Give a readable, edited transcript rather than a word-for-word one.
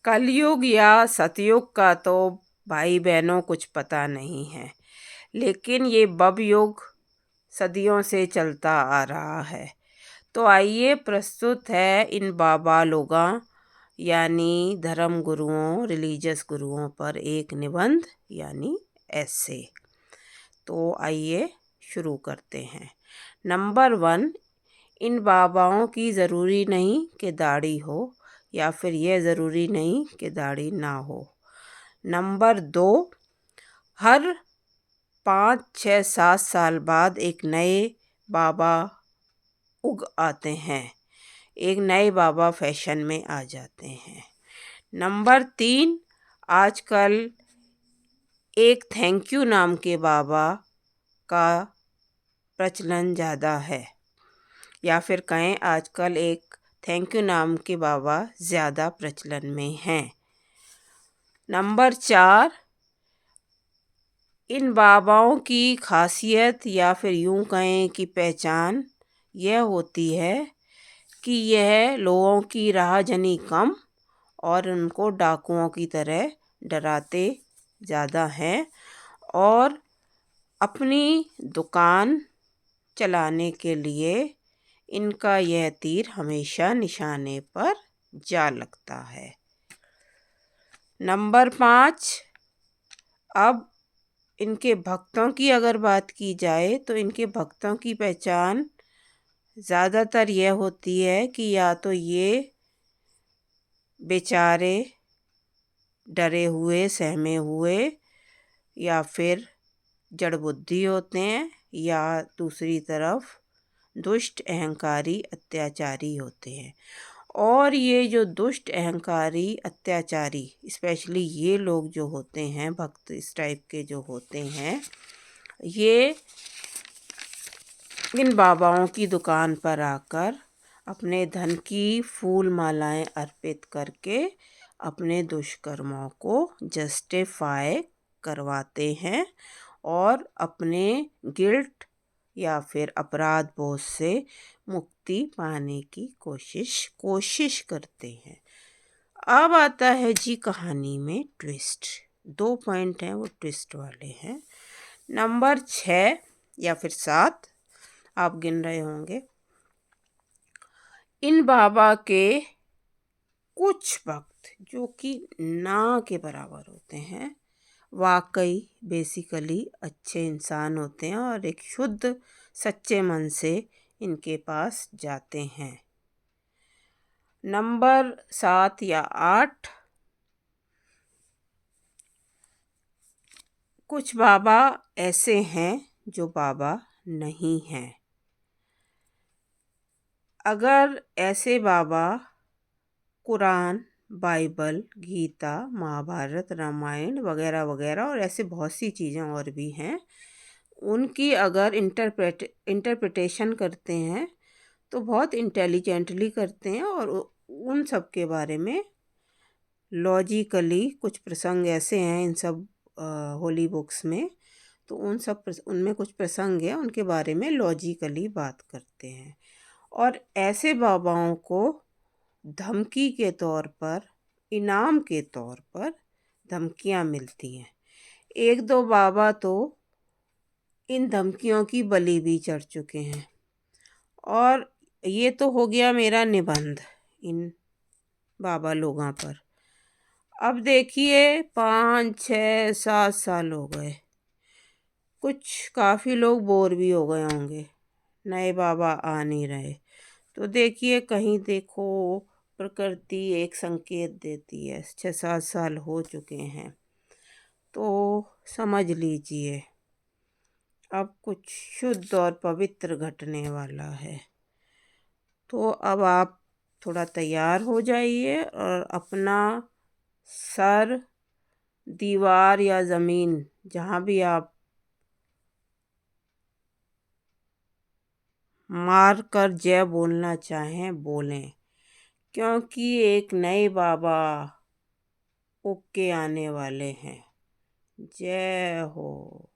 कलयुग या सतयुग का तो भाई बहनों कुछ पता नहीं है, लेकिन ये बब युग सदियों से चलता आ रहा है। तो आइए प्रस्तुत है इन बाबा लोगां यानी धर्म गुरुओं, रिलीजियस गुरुओं पर एक निबंध यानी ऐसे। तो आइए शुरू करते हैं। नंबर 1, इन बाबाओं की ज़रूरी नहीं कि दाढ़ी हो, या फिर यह ज़रूरी नहीं कि दाढ़ी ना हो। नंबर 2, हर 5, 6, 7 साल बाद एक नए बाबा उग आते हैं, एक नए बाबा फैशन में आ जाते हैं। नंबर 3, आजकल एक थैंक यू नाम के बाबा का प्रचलन ज़्यादा है, या फिर कहें आजकल एक थैंक यू नाम के बाबा ज़्यादा प्रचलन में हैं। नंबर 4, इन बाबाओं की खासियत या फिर यूं कहें कि पहचान यह होती है कि यह लोगों की राहजनी कम और उनको डाकुओं की तरह डराते ज़्यादा हैं, और अपनी दुकान चलाने के लिए इनका यह तीर हमेशा निशाने पर जा लगता है। नंबर 5, अब इनके भक्तों की अगर बात की जाए तो इनके भक्तों की पहचान ज़्यादातर यह होती है कि या तो ये बेचारे डरे हुए, सहमे हुए, या फिर जड़ बुद्धि होते हैं, या दूसरी तरफ दुष्ट, अहंकारी, अत्याचारी होते हैं। और ये जो दुष्ट, अहंकारी, अत्याचारी, स्पेशली ये लोग जो होते हैं, भक्त इस टाइप के जो होते हैं, ये इन बाबाओं की दुकान पर आकर अपने धन की फूल मालाएं अर्पित करके अपने दुष्कर्मों को जस्टिफाई करवाते हैं और अपने गिल्ट या फिर अपराध बोझ से मुक्ति पाने की कोशिश करते हैं। अब आता है जी कहानी में ट्विस्ट। 2 पॉइंट हैं, वो ट्विस्ट वाले हैं। नंबर 6 या फिर 7 आप गिन रहे होंगे। इन बाबा के कुछ भक्त जो कि ना के बराबर होते हैं, वाकई बेसिकली अच्छे इंसान होते हैं और एक शुद्ध सच्चे मन से इनके पास जाते हैं। नंबर 7 या 8, कुछ बाबा ऐसे हैं जो बाबा नहीं हैं। अगर ऐसे बाबा कुरान, बाइबल, गीता, महाभारत, रामायण वगैरह वगैरह और ऐसे बहुत सी चीज़ें और भी हैं, उनकी अगर इंटरप्रिटेशन करते हैं तो बहुत इंटेलिजेंटली करते हैं, और उन सब के बारे में लॉजिकली कुछ प्रसंग ऐसे हैं इन सब होली बुक्स में, तो उनमें कुछ प्रसंग हैं, उनके बारे में लॉजिकली बात करते हैं। और ऐसे बाबाओं को धमकी के तौर पर, इनाम के तौर पर धमकियां मिलती हैं। 1-2 बाबा तो इन धमकियों की बलि भी चढ़ चुके हैं। और ये तो हो गया मेरा निबंध इन बाबा लोगों पर। अब देखिए 5, 6, 7 साल हो गए, कुछ काफ़ी लोग बोर भी हो गए होंगे, नए बाबा आ नहीं रहे। तो देखिए कहीं देखो प्रकृति एक संकेत देती है, 6-7 साल हो चुके हैं, तो समझ लीजिए अब कुछ शुद्ध और पवित्र घटने वाला है। तो अब आप थोड़ा तैयार हो जाइए और अपना सर दीवार या ज़मीन जहाँ भी आप मार कर जय बोलना चाहें बोलें, क्योंकि एक नए बाबा उग के आने वाले हैं। जय हो।